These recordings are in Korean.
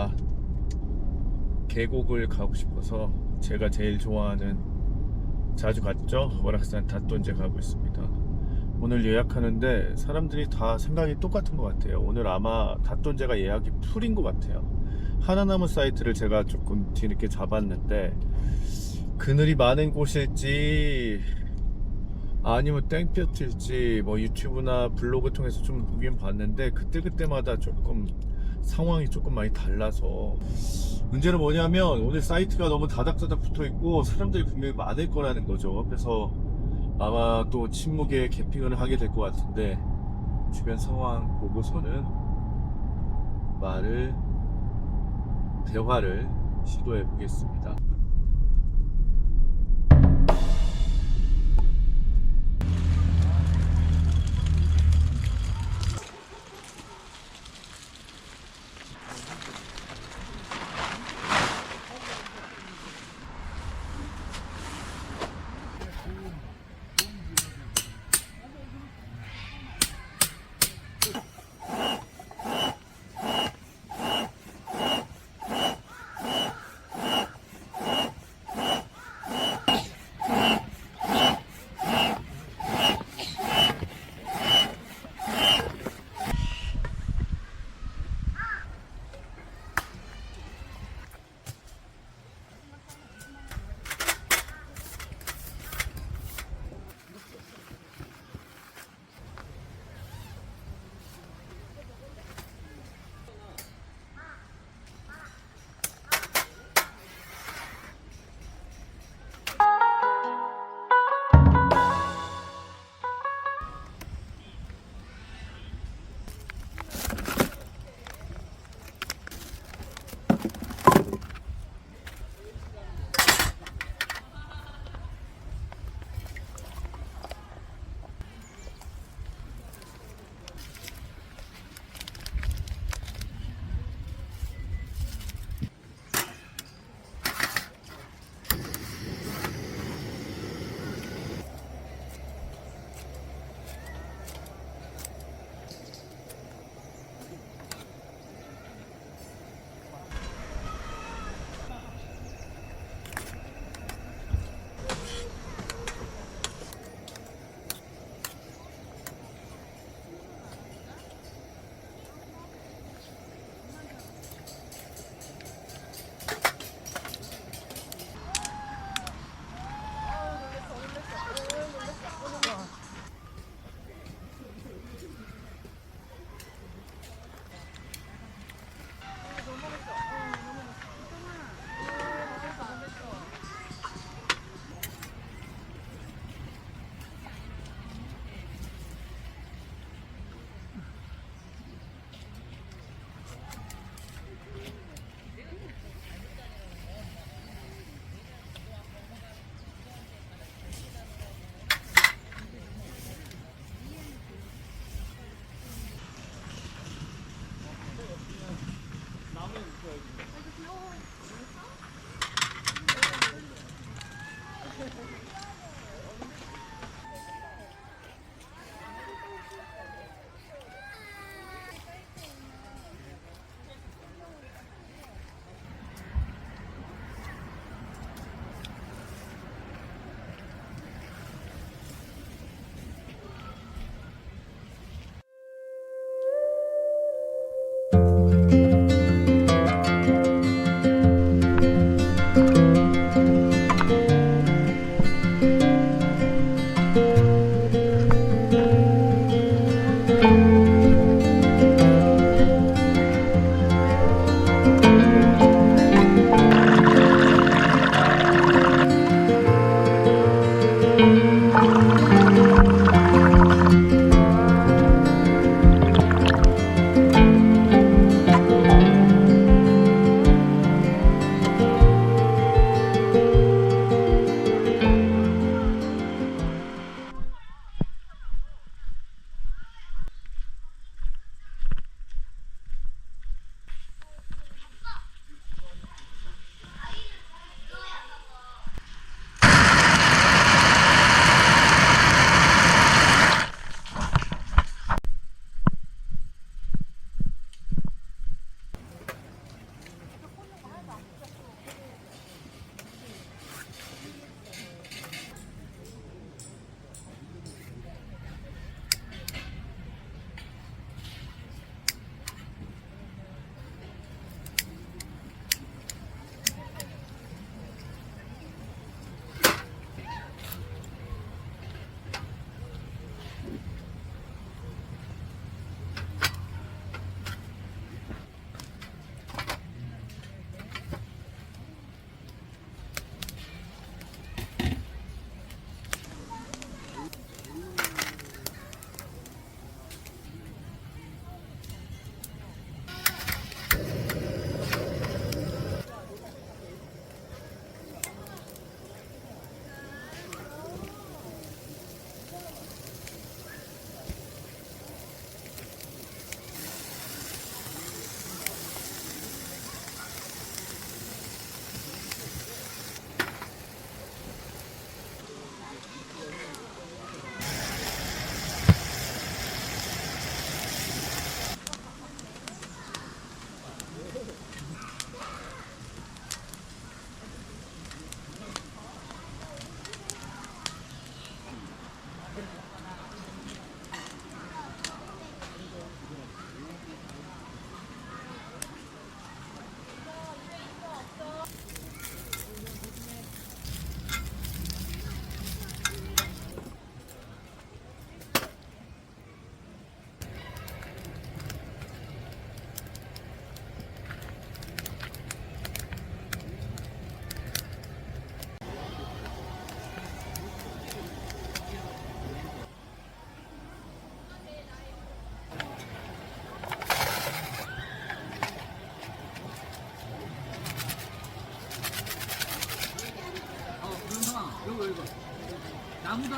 아마 계곡을 가고 싶어서 제가 제일 좋아하는, 자주 갔죠? 월악산 닷돈제 가고 있습니다. 오늘 예약하는데 사람들이 다 생각이 똑같은 것 같아요. 오늘 아마 닷돈제가 예약이 풀인 것 같아요. 하나나무 사이트를 제가 조금 뒤늦게 잡았는데 그늘이 많은 곳일지 아니면 땡볕일지 뭐 유튜브나 블로그 통해서 좀 보긴 봤는데 그때그때마다 조금 상황이 조금 많이 달라서, 문제는 뭐냐면 오늘 사이트가 너무 다닥다닥 붙어 있고 사람들이 분명히 많을 거라는 거죠. 그래서 아마 또 침묵의 캠핑을 하게 될 것 같은데 주변 상황 보고서는 대화를 시도해 보겠습니다.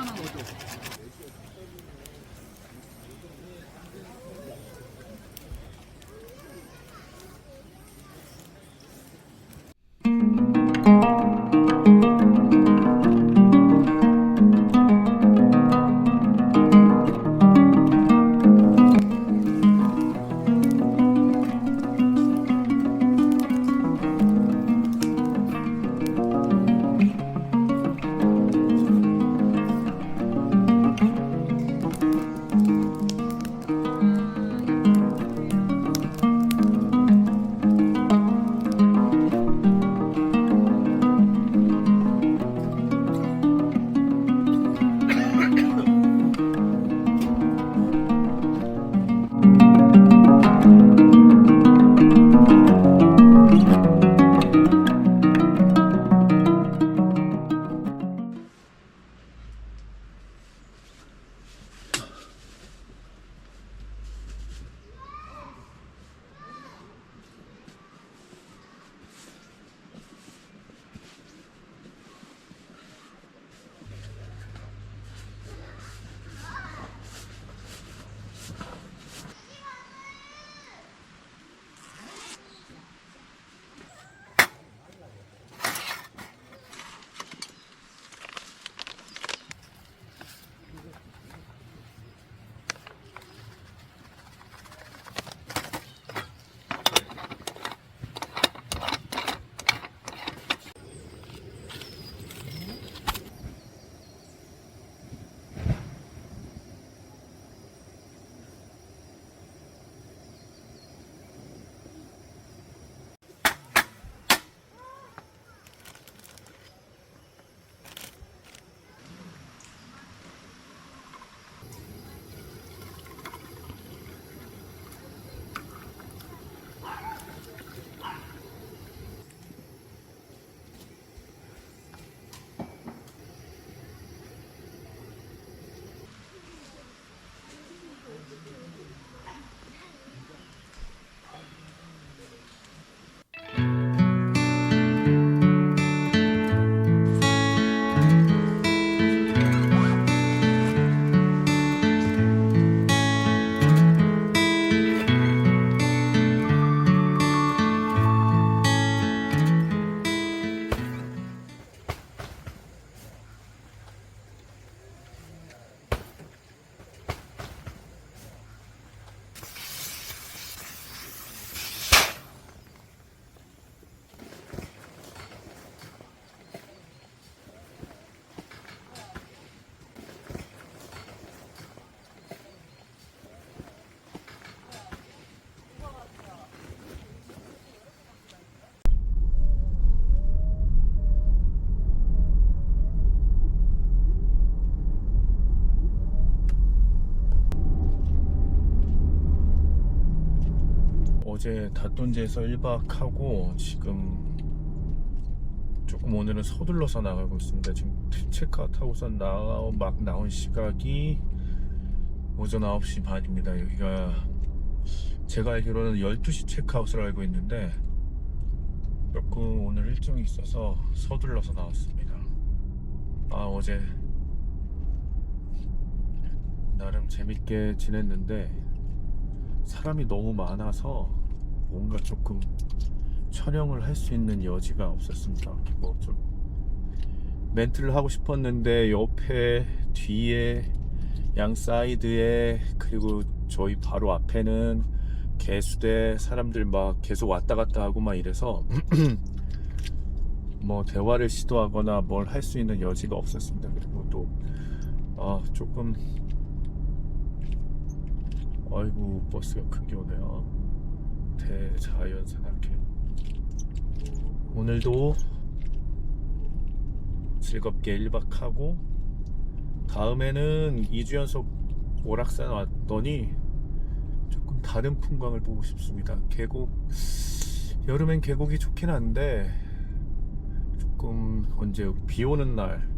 하나 넣어줘. 어제 닷돈지에서 1박하고 지금 조금 오늘은 서둘러서 나가고 있습니다. 지금 체크아웃하고서 막 나온 시각이 오전 9시 반입니다. 여기가 제가 알기로는 12시 체크아웃을 알고 있는데 조금 오늘 일정이 있어서 서둘러서 나왔습니다. 어제 나름 재밌게 지냈는데 사람이 너무 많아서 뭔가 조금 촬영을 할 수 있는 여지가 없었습니다. 뭐 좀 멘트를 하고 싶었는데 옆에, 뒤에, 양 사이드에, 그리고 저희 바로 앞에는 개수대 사람들 막 계속 왔다 갔다 하고 막 이래서 뭐 대화를 시도하거나 뭘 할 수 있는 여지가 없었습니다. 그리고 또 조금 아이고 버스가 큰 게 오네요. 대자연산악회. 오늘도 즐겁게 1박하고 다음에는 2주 연속 오락산 왔더니 조금 다른 풍광을 보고 싶습니다. 계곡, 여름엔 계곡이 좋긴 한데 조금 언제 비 오는 날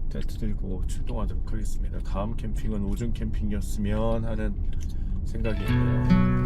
텐트 들고 출동하도록 하겠습니다. 다음 캠핑은 오전 캠핑이었으면 하는 생각이 있네요.